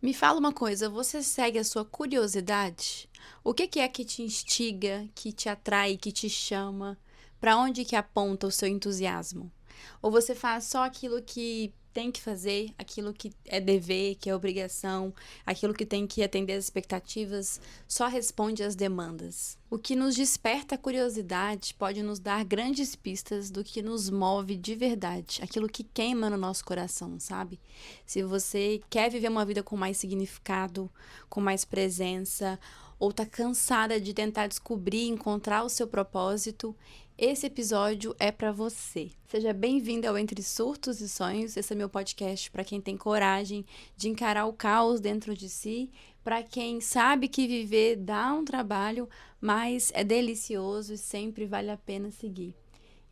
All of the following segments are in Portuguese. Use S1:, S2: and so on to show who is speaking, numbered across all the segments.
S1: Me fala uma coisa, você segue a sua curiosidade? O que é que te instiga, que te atrai, que te chama? Para onde que aponta o seu entusiasmo? Ou você faz só aquilo que tem que fazer, aquilo que é dever, que é obrigação, aquilo que tem que atender às expectativas, só responde às demandas? O que nos desperta a curiosidade pode nos dar grandes pistas do que nos move de verdade, aquilo que queima no nosso coração, sabe? Se você quer viver uma vida com mais significado, com mais presença, ou tá cansada de tentar descobrir, encontrar o seu propósito, esse episódio é para você. Seja bem-vindo ao Entre Surtos e Sonhos. Esse é meu podcast para quem tem coragem de encarar o caos dentro de si, para quem sabe que viver dá um trabalho, mas é delicioso e sempre vale a pena seguir.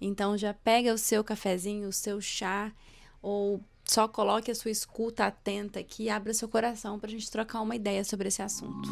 S1: Então já pega o seu cafezinho, o seu chá, ou só coloque a sua escuta atenta aqui e abra seu coração para a gente trocar uma ideia sobre esse assunto.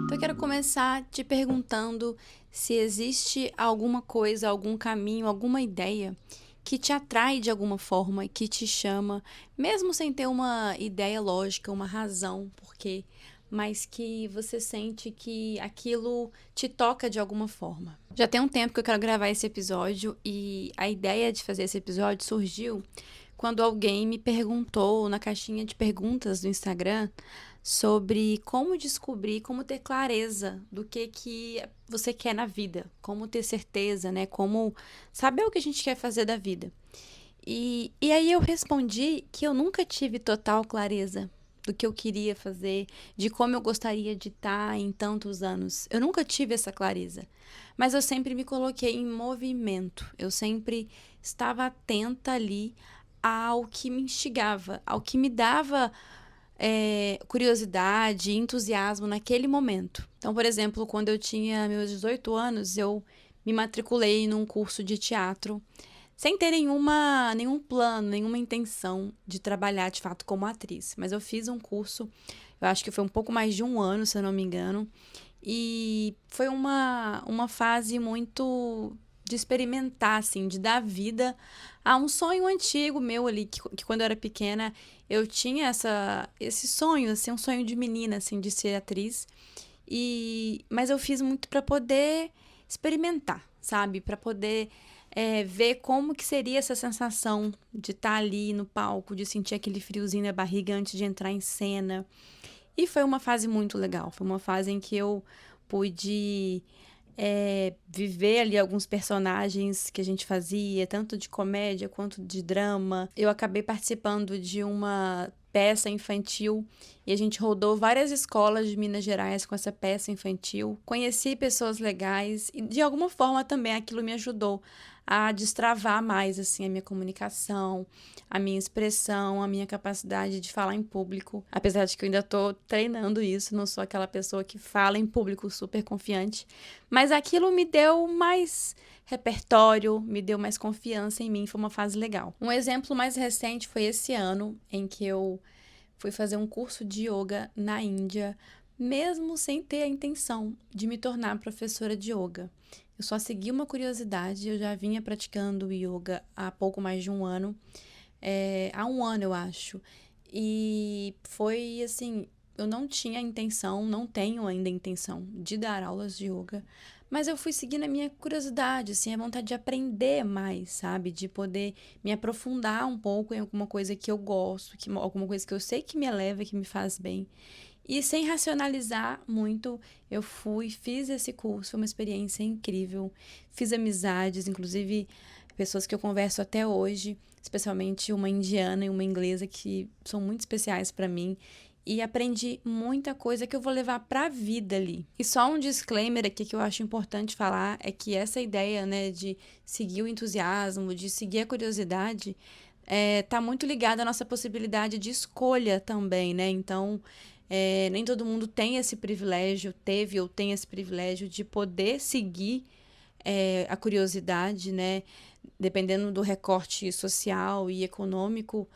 S1: Então eu quero começar te perguntando se existe alguma coisa, algum caminho, alguma ideia que te atrai de alguma forma, que te chama, mesmo sem ter uma ideia lógica, uma razão por quê, mas que você sente que aquilo te toca de alguma forma. Já tem um tempo que eu quero gravar esse episódio e a ideia de fazer esse episódio surgiu quando alguém me perguntou na caixinha de perguntas do Instagram sobre como descobrir, como ter clareza do que você quer na vida, como ter certeza, né? Como saber o que a gente quer fazer da vida. E aí eu respondi que eu nunca tive total clareza do que eu queria fazer, de como eu gostaria de estar em tantos anos. Eu nunca tive essa clareza, mas eu sempre me coloquei em movimento. Eu sempre estava atenta ali ao que me instigava, ao que me dava curiosidade, entusiasmo naquele momento. Então, por exemplo, quando eu tinha meus 18 anos, eu me matriculei num curso de teatro sem ter nenhum plano, nenhuma intenção de trabalhar de fato como atriz. Mas eu fiz um curso, eu acho que foi um pouco mais de um ano, se eu não me engano, e foi uma fase muito de experimentar, assim, de dar vida a um sonho antigo meu ali, que quando eu era pequena eu tinha esse sonho, assim, um sonho de menina, assim, de ser atriz. Mas eu fiz muito para poder experimentar, sabe? Para poder ver como que seria essa sensação de estar ali no palco, de sentir aquele friozinho na barriga antes de entrar em cena. E foi uma fase muito legal. Foi uma fase em que eu pude viver ali alguns personagens que a gente fazia, tanto de comédia quanto de drama. Eu acabei participando de uma peça infantil e a gente rodou várias escolas de Minas Gerais com essa peça infantil. Conheci pessoas legais e de alguma forma também aquilo me ajudou a destravar mais assim a minha comunicação, a minha expressão, a minha capacidade de falar em público. Apesar de que eu ainda tô treinando isso, não sou aquela pessoa que fala em público super confiante, mas aquilo me deu mais repertório, me deu mais confiança em mim, foi uma fase legal. Um exemplo mais recente foi esse ano, em que eu fui fazer um curso de yoga na Índia, mesmo sem ter a intenção de me tornar professora de yoga. Eu só segui uma curiosidade, eu já vinha praticando yoga há pouco mais de um ano, há um ano eu acho. E foi assim, eu não tinha intenção, não tenho ainda intenção de dar aulas de yoga, mas eu fui seguindo a minha curiosidade, assim, a vontade de aprender mais, sabe? De poder me aprofundar um pouco em alguma coisa que eu gosto, alguma coisa que eu sei que me eleva, que me faz bem. E sem racionalizar muito, eu fiz esse curso, foi uma experiência incrível. Fiz amizades, inclusive pessoas que eu converso até hoje, especialmente uma indiana e uma inglesa que são muito especiais para mim. E aprendi muita coisa que eu vou levar para a vida ali. E só um disclaimer aqui que eu acho importante falar é que essa ideia, né, de seguir o entusiasmo, de seguir a curiosidade, tá muito ligada à nossa possibilidade de escolha também, né? Então, nem todo mundo tem esse privilégio, teve ou tem esse privilégio de poder seguir a curiosidade, né? Dependendo do recorte social e econômico,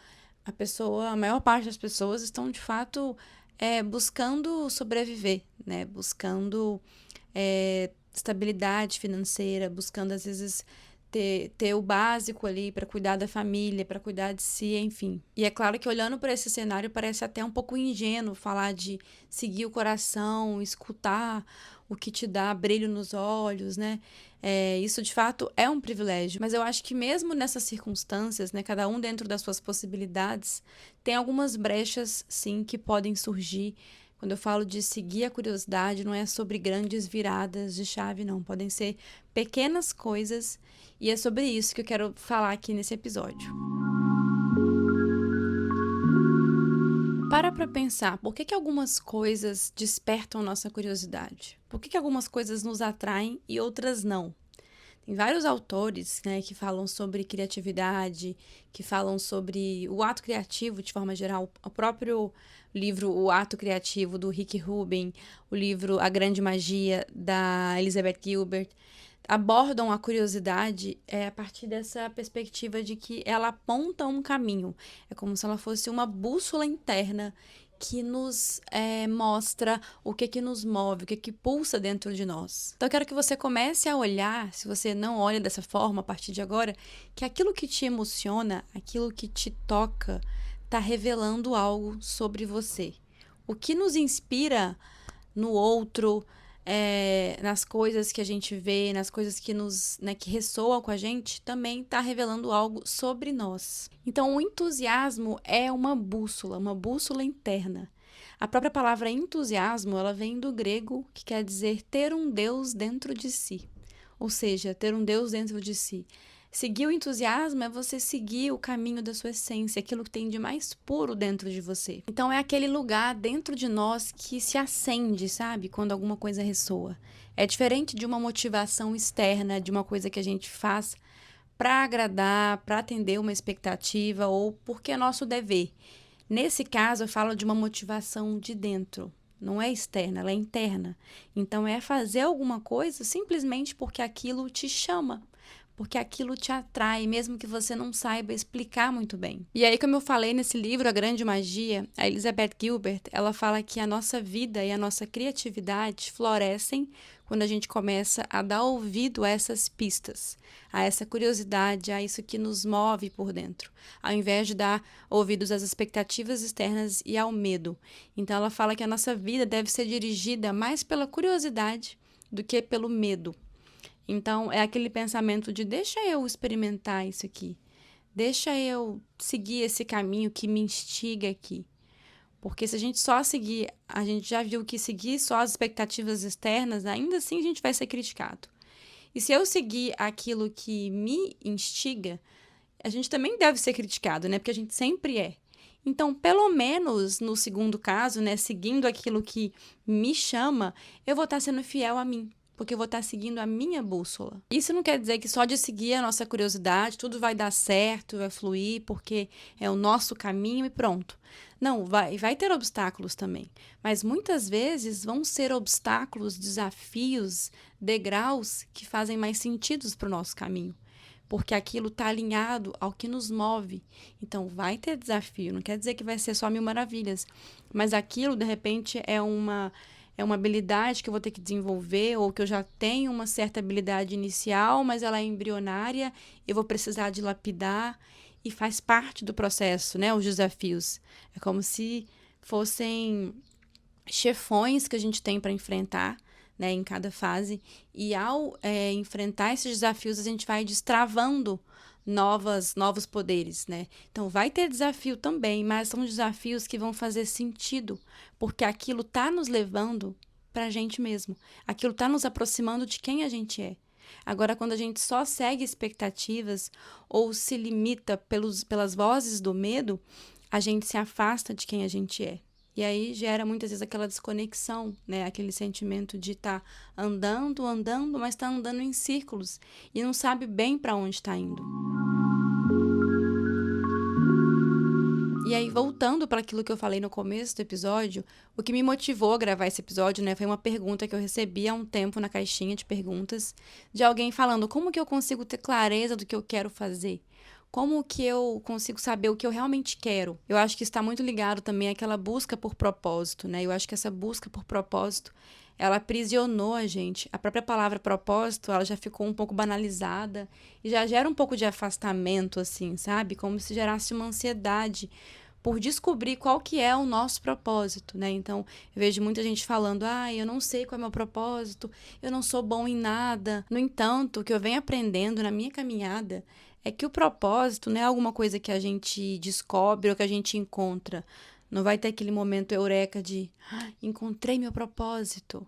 S1: a maior parte das pessoas estão de fato buscando sobreviver, né? Buscando estabilidade financeira, buscando às vezes ter o básico ali para cuidar da família, para cuidar de si, enfim. E é claro que olhando para esse cenário parece até um pouco ingênuo falar de seguir o coração, escutar o que te dá brilho nos olhos, né? Isso de fato é um privilégio, mas eu acho que mesmo nessas circunstâncias, né, cada um dentro das suas possibilidades, tem algumas brechas, sim, que podem surgir. Quando eu falo de seguir a curiosidade, não é sobre grandes viradas de chave, não. Podem ser pequenas coisas, e é sobre isso que eu quero falar aqui nesse episódio. Para pensar, por que algumas coisas despertam nossa curiosidade? Por que algumas coisas nos atraem e outras não? Tem vários autores, né, que falam sobre criatividade, que falam sobre o ato criativo de forma geral. O próprio livro O Ato Criativo, do Rick Rubin, o livro A Grande Magia, da Elizabeth Gilbert, abordam a curiosidade a partir dessa perspectiva de que ela aponta um caminho. É como se ela fosse uma bússola interna que nos mostra o que nos move, o que pulsa dentro de nós. Então eu quero que você comece a olhar, se você não olha dessa forma a partir de agora, que aquilo que te emociona, aquilo que te toca, está revelando algo sobre você. O que nos inspira no outro, nas coisas que a gente vê, nas coisas que que ressoam com a gente, também está revelando algo sobre nós. Então, o entusiasmo é uma bússola interna. A própria palavra entusiasmo, ela vem do grego, que quer dizer ter um Deus dentro de si. Ou seja, ter um Deus dentro de si. Seguir o entusiasmo é você seguir o caminho da sua essência, aquilo que tem de mais puro dentro de você. Então é aquele lugar dentro de nós que se acende, sabe? Quando alguma coisa ressoa. É diferente de uma motivação externa, de uma coisa que a gente faz para agradar, para atender uma expectativa ou porque é nosso dever. Nesse caso, eu falo de uma motivação de dentro. Não é externa, ela é interna. Então é fazer alguma coisa simplesmente porque aquilo te chama, porque aquilo te atrai, mesmo que você não saiba explicar muito bem. E aí, como eu falei nesse livro, A Grande Magia, a Elizabeth Gilbert, ela fala que a nossa vida e a nossa criatividade florescem quando a gente começa a dar ouvido a essas pistas, a essa curiosidade, a isso que nos move por dentro, ao invés de dar ouvidos às expectativas externas e ao medo. Então, ela fala que a nossa vida deve ser dirigida mais pela curiosidade do que pelo medo. Então, é aquele pensamento de deixa eu experimentar isso aqui, deixa eu seguir esse caminho que me instiga aqui. Porque se a gente só seguir, a gente já viu que seguir só as expectativas externas, ainda assim a gente vai ser criticado. E se eu seguir aquilo que me instiga, a gente também deve ser criticado, né? Porque a gente sempre é. Então, pelo menos no segundo caso, né, seguindo aquilo que me chama, eu vou estar sendo fiel a mim. Porque eu vou estar seguindo a minha bússola. Isso não quer dizer que só de seguir a nossa curiosidade tudo vai dar certo, vai fluir, porque é o nosso caminho e pronto. Não, vai ter obstáculos também. Mas muitas vezes vão ser obstáculos, desafios, degraus que fazem mais sentido para o nosso caminho. Porque aquilo está alinhado ao que nos move. Então, vai ter desafio. Não quer dizer que vai ser só mil maravilhas. Mas aquilo, de repente, é uma habilidade que eu vou ter que desenvolver, ou que eu já tenho uma certa habilidade inicial, mas ela é embrionária, eu vou precisar de lapidar, e faz parte do processo, né? Os desafios. É como se fossem chefões que a gente tem para enfrentar, né, em cada fase, e ao enfrentar esses desafios, a gente vai destravando novos poderes, né? Então, vai ter desafio também, mas são desafios que vão fazer sentido, porque aquilo tá nos levando pra gente mesmo. Aquilo tá nos aproximando de quem a gente é. Agora, quando a gente só segue expectativas ou se limita pelas vozes do medo, a gente se afasta de quem a gente é. E aí gera muitas vezes aquela desconexão, né? Aquele sentimento de estar andando, mas está andando em círculos e não sabe bem para onde está indo. E aí, voltando para aquilo que eu falei no começo do episódio, o que me motivou a gravar esse episódio, né, foi uma pergunta que eu recebi há um tempo na caixinha de perguntas de alguém falando como que eu consigo ter clareza do que eu quero fazer? Como que eu consigo saber o que eu realmente quero? Eu acho que está muito ligado também àquela busca por propósito, né? Eu acho que essa busca por propósito, ela aprisionou a gente. A própria palavra propósito, ela já ficou um pouco banalizada e já gera um pouco de afastamento, assim, sabe? Como se gerasse uma ansiedade por descobrir qual que é o nosso propósito, né? Então, eu vejo muita gente falando, eu não sei qual é o meu propósito, eu não sou bom em nada. No entanto, o que eu venho aprendendo na minha caminhada é que o propósito não é alguma coisa que a gente descobre ou que a gente encontra. Não vai ter aquele momento eureka de encontrei meu propósito.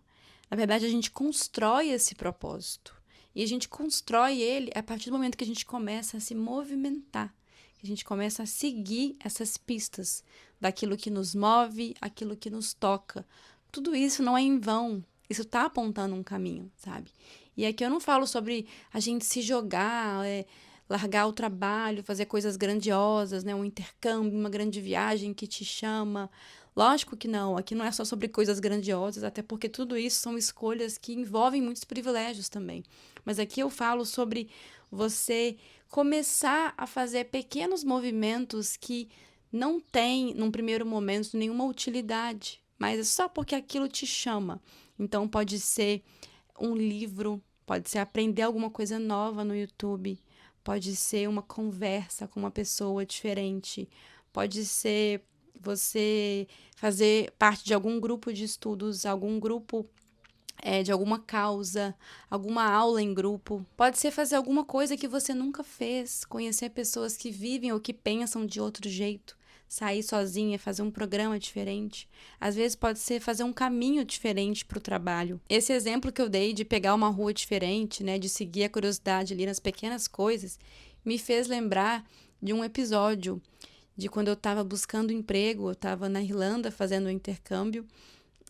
S1: Na verdade, a gente constrói esse propósito. E a gente constrói ele a partir do momento que a gente começa a se movimentar, que a gente começa a seguir essas pistas daquilo que nos move, aquilo que nos toca. Tudo isso não é em vão. Isso está apontando um caminho, sabe? E aqui eu não falo sobre a gente se jogar, largar o trabalho, fazer coisas grandiosas, né? Um intercâmbio, uma grande viagem que te chama. Lógico que não, aqui não é só sobre coisas grandiosas, até porque tudo isso são escolhas que envolvem muitos privilégios também. Mas aqui eu falo sobre você começar a fazer pequenos movimentos que não têm, num primeiro momento, nenhuma utilidade, mas é só porque aquilo te chama. Então, pode ser um livro, pode ser aprender alguma coisa nova no YouTube, pode ser uma conversa com uma pessoa diferente, pode ser você fazer parte de algum grupo de estudos, algum grupo de alguma causa, alguma aula em grupo. Pode ser fazer alguma coisa que você nunca fez, conhecer pessoas que vivem ou que pensam de outro jeito, sair sozinha, fazer um programa diferente. Às vezes pode ser fazer um caminho diferente para o trabalho. Esse exemplo que eu dei de pegar uma rua diferente, né, de seguir a curiosidade ali nas pequenas coisas, me fez lembrar de um episódio de quando eu estava buscando emprego, eu estava na Irlanda fazendo um intercâmbio,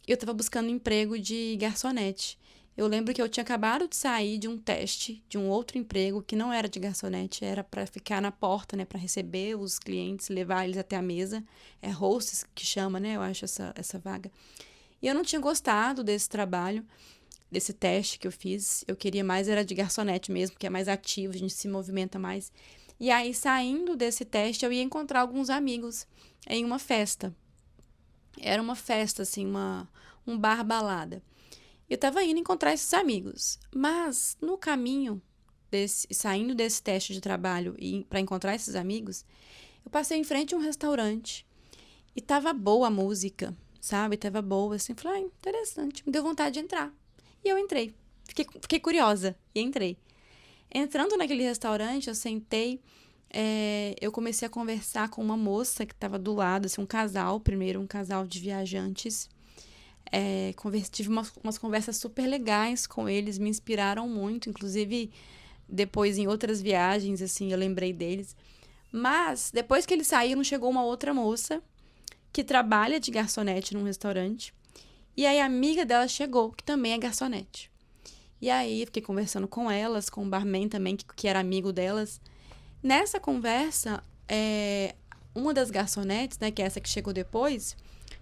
S1: eu estava buscando emprego de garçonete. Eu lembro que eu tinha acabado de sair de um teste de um outro emprego que não era de garçonete, era para ficar na porta, né, para receber os clientes, levar eles até a mesa. É hostess que chama, né, eu acho essa vaga. E eu não tinha gostado desse trabalho, desse teste que eu fiz. Eu queria mais era de garçonete mesmo, que é mais ativo, a gente se movimenta mais. E aí, saindo desse teste, eu ia encontrar alguns amigos em uma festa. Era uma festa, assim, um bar-balada. Eu estava indo encontrar esses amigos, mas no caminho, saindo desse teste de trabalho e para encontrar esses amigos, eu passei em frente a um restaurante e tava boa a música, sabe? Tava boa, assim. Falei, interessante, me deu vontade de entrar. E eu entrei. Fiquei curiosa e entrei. Entrando naquele restaurante, eu sentei, eu comecei a conversar com uma moça que estava do lado, assim, um casal, primeiro um casal de viajantes. Tive umas conversas super legais com eles, me inspiraram muito, inclusive depois em outras viagens, assim, eu lembrei deles. Mas depois que eles saíram, chegou uma outra moça que trabalha de garçonete num restaurante, e aí a amiga dela chegou, que também é garçonete. E aí fiquei conversando com elas, com o barman também, que era amigo delas. Nessa conversa, uma das garçonetes, né, que é essa que chegou depois,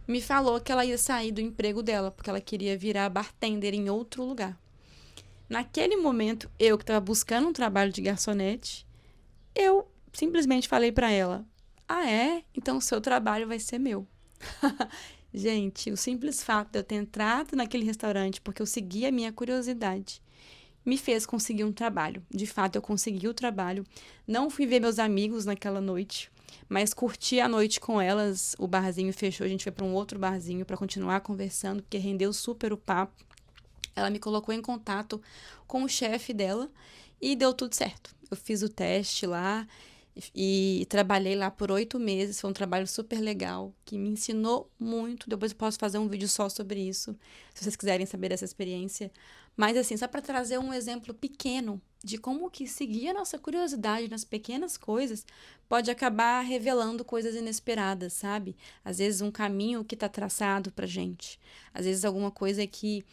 S1: me falou que ela ia sair do emprego dela, porque ela queria virar bartender em outro lugar. Naquele momento, eu que estava buscando um trabalho de garçonete, eu simplesmente falei para ela, então o seu trabalho vai ser meu. Gente, o simples fato de eu ter entrado naquele restaurante porque eu segui a minha curiosidade me fez conseguir um trabalho. De fato, eu consegui o trabalho. Não fui ver meus amigos naquela noite, mas curti a noite com elas. O barzinho fechou, a gente foi para um outro barzinho para continuar conversando, porque rendeu super o papo. Ela me colocou em contato com o chefe dela e deu tudo certo. Eu fiz o teste lá e trabalhei lá por 8 meses. Foi um trabalho super legal, que me ensinou muito. Depois eu posso fazer um vídeo só sobre isso, se vocês quiserem saber dessa experiência. Mas assim, só para trazer um exemplo pequeno de como que seguir a nossa curiosidade nas pequenas coisas pode acabar revelando coisas inesperadas, sabe? Às vezes um caminho que está traçado pra gente. Às vezes alguma coisa que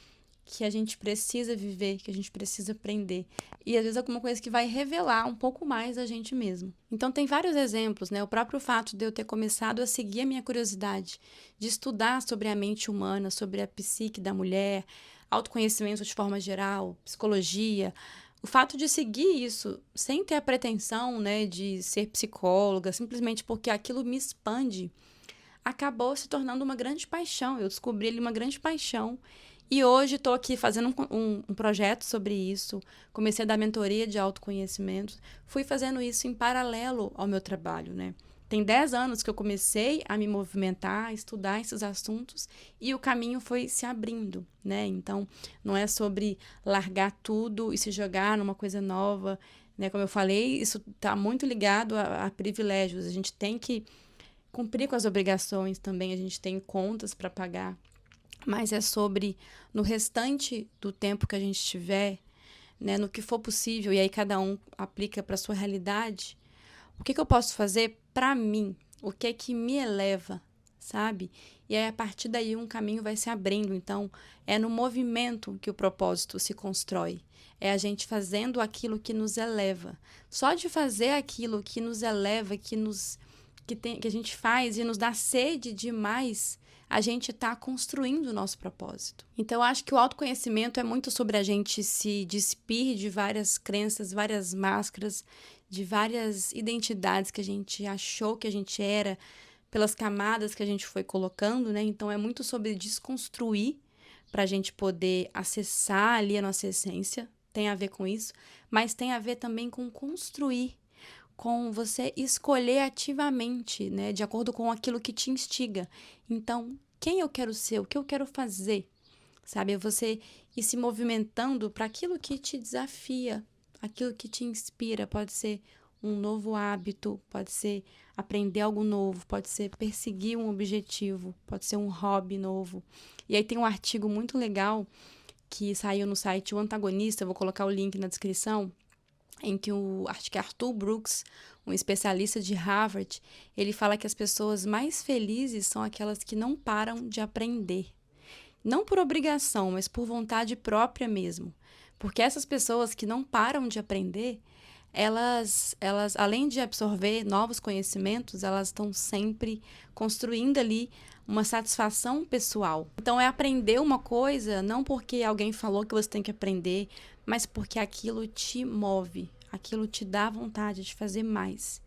S1: a gente precisa viver, que a gente precisa aprender. E às vezes alguma coisa que vai revelar um pouco mais a gente mesmo. Então tem vários exemplos, né? O próprio fato de eu ter começado a seguir a minha curiosidade, de estudar sobre a mente humana, sobre a psique da mulher, autoconhecimento de forma geral, psicologia, o fato de seguir isso sem ter a pretensão, né, de ser psicóloga, simplesmente porque aquilo me expande, acabou se tornando uma grande paixão. Eu descobri ali uma grande paixão. E hoje estou aqui fazendo um projeto sobre isso. Comecei a dar mentoria de autoconhecimento. Fui fazendo isso em paralelo ao meu trabalho, né? Tem 10 anos que eu comecei a me movimentar, a estudar esses assuntos e o caminho foi se abrindo, né? Então, não é sobre largar tudo e se jogar numa coisa nova, né? Como eu falei, isso está muito ligado a privilégios. A gente tem que cumprir com as obrigações também, a gente tem contas para pagar, mas é sobre no restante do tempo que a gente tiver, né, no que for possível, e aí cada um aplica para sua realidade, o que eu posso fazer para mim? O que é que me eleva, sabe? E aí a partir daí um caminho vai se abrindo. Então, é no movimento que o propósito se constrói. É a gente fazendo aquilo que nos eleva. Só de fazer aquilo que nos eleva, que a gente faz e nos dá sede demais, a gente está construindo o nosso propósito. Então, eu acho que o autoconhecimento é muito sobre a gente se despir de várias crenças, várias máscaras, de várias identidades que a gente achou que a gente era, pelas camadas que a gente foi colocando, né? Então, é muito sobre desconstruir para a gente poder acessar ali a nossa essência. Tem a ver com isso, mas tem a ver também com construir, com você escolher ativamente, né, de acordo com aquilo que te instiga. Então, quem eu quero ser, o que eu quero fazer, sabe? É você ir se movimentando para aquilo que te desafia, aquilo que te inspira. Pode ser um novo hábito, pode ser aprender algo novo, pode ser perseguir um objetivo, pode ser um hobby novo. E aí tem um artigo muito legal que saiu no site O Antagonista, vou colocar o link na descrição, em que acho que é Arthur Brooks, um especialista de Harvard, ele fala que as pessoas mais felizes são aquelas que não param de aprender. Não por obrigação, mas por vontade própria mesmo. Porque essas pessoas que não param de aprender, elas além de absorver novos conhecimentos, elas estão sempre construindo ali uma satisfação pessoal. Então, é aprender uma coisa não porque alguém falou que você tem que aprender, mas porque aquilo te move, aquilo te dá vontade de fazer mais.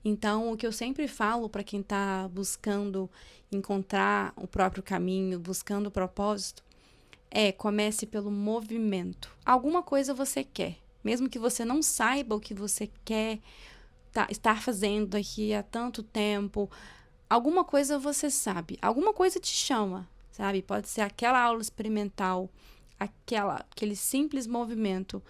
S1: Então, o que eu sempre falo para quem está buscando encontrar o próprio caminho, buscando o propósito, comece pelo movimento. Alguma coisa você quer, mesmo que você não saiba o que você quer estar fazendo daqui a tanto tempo, alguma coisa você sabe, alguma coisa te chama, sabe? Pode ser aquela aula experimental, aquele simples movimento.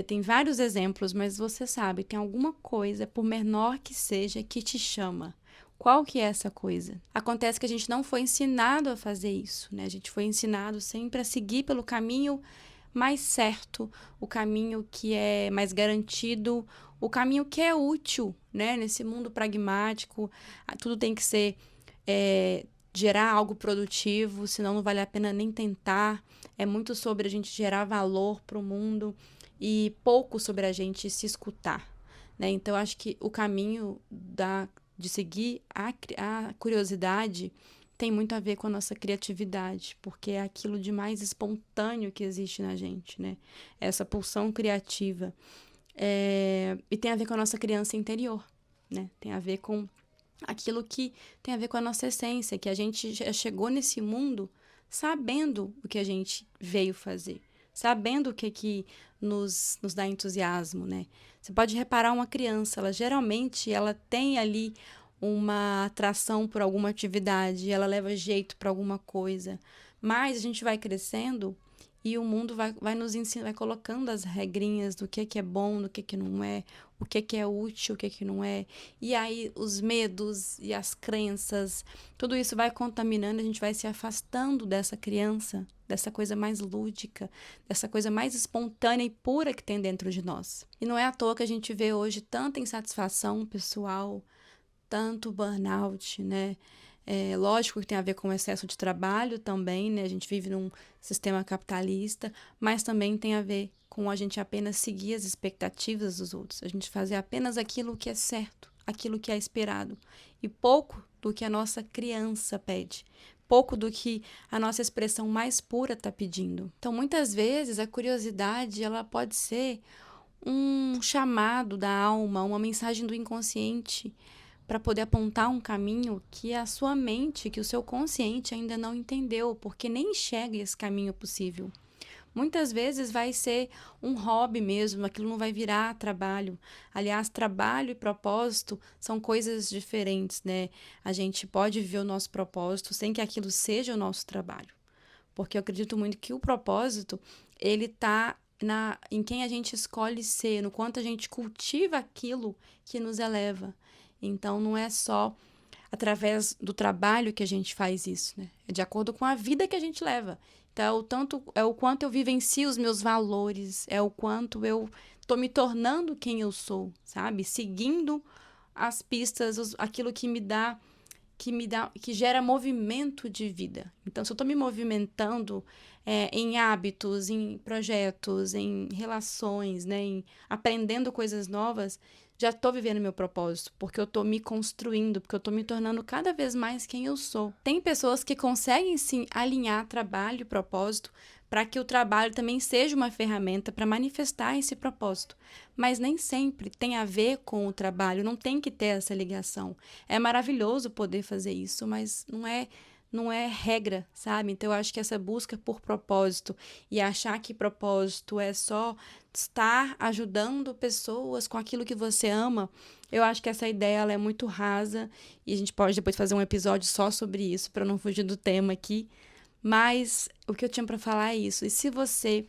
S1: Tem vários exemplos, mas você sabe, tem alguma coisa, por menor que seja, que te chama. Qual que é essa coisa? Acontece que a gente não foi ensinado a fazer isso, né? A gente foi ensinado sempre a seguir pelo caminho mais certo, o caminho que é mais garantido, o caminho que é útil, né? Nesse mundo pragmático, tudo tem que ser gerar algo produtivo, senão não vale a pena nem tentar. É muito sobre a gente gerar valor para o mundo e pouco sobre a gente se escutar, né? Então, acho que o caminho de seguir a curiosidade tem muito a ver com a nossa criatividade, porque é aquilo de mais espontâneo que existe na gente, né? Essa pulsão criativa. E tem a ver com a nossa criança interior, né? Tem a ver com aquilo que tem a ver com a nossa essência, que a gente já chegou nesse mundo sabendo o que a gente veio fazer, sabendo o que nos dá entusiasmo, né? Você pode reparar uma criança, geralmente ela tem ali uma atração por alguma atividade, ela leva jeito para alguma coisa, mas a gente vai crescendo e o mundo vai nos ensinando, vai colocando as regrinhas do que é bom, do que não é, o que é útil, o que não é. E aí os medos e as crenças, tudo isso vai contaminando, a gente vai se afastando dessa criança, dessa coisa mais lúdica, dessa coisa mais espontânea e pura que tem dentro de nós. E não é à toa que a gente vê hoje tanta insatisfação pessoal, tanto burnout, né? Lógico que tem a ver com o excesso de trabalho também, né? A gente vive num sistema capitalista, mas também tem a ver com a gente apenas seguir as expectativas dos outros, a gente fazer apenas aquilo que é certo, aquilo que é esperado, e pouco do que a nossa criança pede. pouco do que a nossa expressão mais pura está pedindo. Então, muitas vezes, a curiosidade ela pode ser um chamado da alma, uma mensagem do inconsciente para poder apontar um caminho que a sua mente, que o seu consciente ainda não entendeu, porque nem enxerga esse caminho possível. Muitas vezes vai ser um hobby mesmo, aquilo não vai virar trabalho. Aliás, trabalho e propósito são coisas diferentes, né? A gente pode viver o nosso propósito sem que aquilo seja o nosso trabalho. Porque eu acredito muito que o propósito, ele está em quem a gente escolhe ser, no quanto a gente cultiva aquilo que nos eleva. Então, não é só através do trabalho que a gente faz isso, né? É de acordo com a vida que a gente leva. Então, é o quanto eu vivencio os meus valores, é o quanto eu estou me tornando quem eu sou, sabe? Seguindo as pistas, aquilo que gera movimento de vida. Então, se eu estou me movimentando em hábitos, em projetos, em relações, né, em aprendendo coisas novas, já estou vivendo meu propósito, porque eu estou me construindo, porque eu estou me tornando cada vez mais quem eu sou. Tem pessoas que conseguem, sim, alinhar trabalho e propósito para que o trabalho também seja uma ferramenta para manifestar esse propósito. Mas nem sempre tem a ver com o trabalho, não tem que ter essa ligação. É maravilhoso poder fazer isso, mas não é regra, sabe? Então, eu acho que essa busca por propósito e achar que propósito é só estar ajudando pessoas com aquilo que você ama, eu acho que essa ideia ela é muito rasa e a gente pode depois fazer um episódio só sobre isso, para não fugir do tema aqui. Mas o que eu tinha para falar é isso. E se você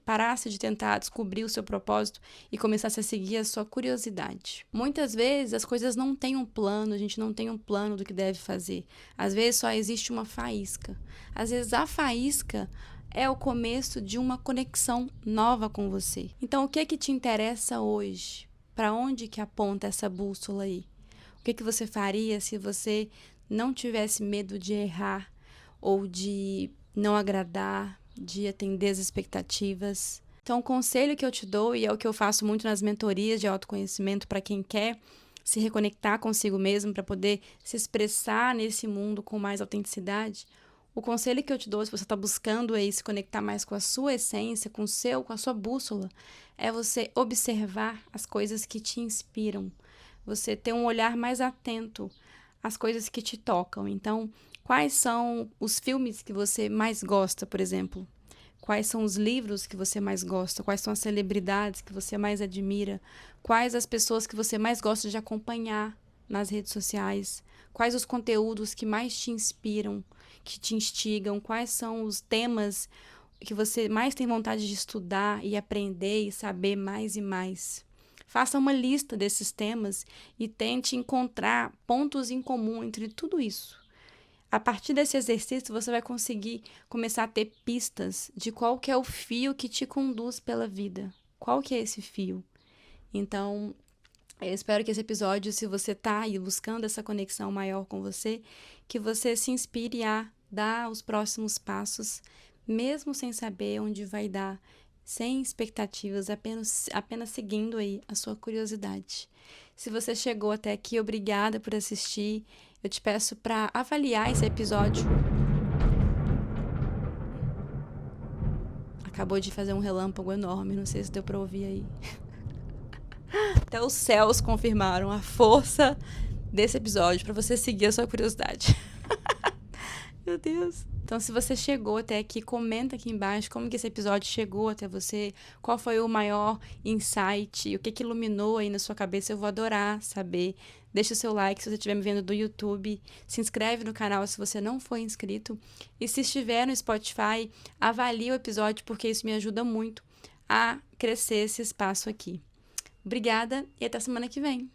S1: parasse de tentar descobrir o seu propósito e começasse a seguir a sua curiosidade. Muitas vezes as coisas não têm um plano, a gente não tem um plano do que deve fazer. Às vezes só existe uma faísca. Às vezes a faísca é o começo de uma conexão nova com você. Então, o que é que te interessa hoje? Para onde que aponta essa bússola aí? O que é que você faria se você não tivesse medo de errar ou de não agradar, de atender as expectativas? Então, o conselho que eu te dou, e é o que eu faço muito nas mentorias de autoconhecimento para quem quer se reconectar consigo mesmo, para poder se expressar nesse mundo com mais autenticidade, o conselho que eu te dou, se você está buscando aí se conectar mais com a sua essência, com a sua bússola, é você observar as coisas que te inspiram, você ter um olhar mais atento às coisas que te tocam. Então, quais são os filmes que você mais gosta, por exemplo? Quais são os livros que você mais gosta? Quais são as celebridades que você mais admira? Quais as pessoas que você mais gosta de acompanhar nas redes sociais? Quais os conteúdos que mais te inspiram, que te instigam? Quais são os temas que você mais tem vontade de estudar e aprender e saber mais e mais? Faça uma lista desses temas e tente encontrar pontos em comum entre tudo isso. A partir desse exercício, você vai conseguir começar a ter pistas de qual que é o fio que te conduz pela vida. Qual que é esse fio? Então, eu espero que esse episódio, se você está aí buscando essa conexão maior com você, que você se inspire a dar os próximos passos, mesmo sem saber onde vai dar, sem expectativas, apenas seguindo aí a sua curiosidade. Se você chegou até aqui, obrigada por assistir. Eu te peço para avaliar esse episódio. Acabou de fazer um relâmpago enorme, não sei se deu para ouvir aí. Até os céus confirmaram a força desse episódio para você seguir a sua curiosidade. Meu Deus. Então, se você chegou até aqui, comenta aqui embaixo como que esse episódio chegou até você, qual foi o maior insight, o que iluminou aí na sua cabeça. Eu vou adorar saber. Deixa o seu like se você estiver me vendo do YouTube, se inscreve no canal se você não for inscrito e se estiver no Spotify, avalie o episódio porque isso me ajuda muito a crescer esse espaço aqui. Obrigada e até semana que vem.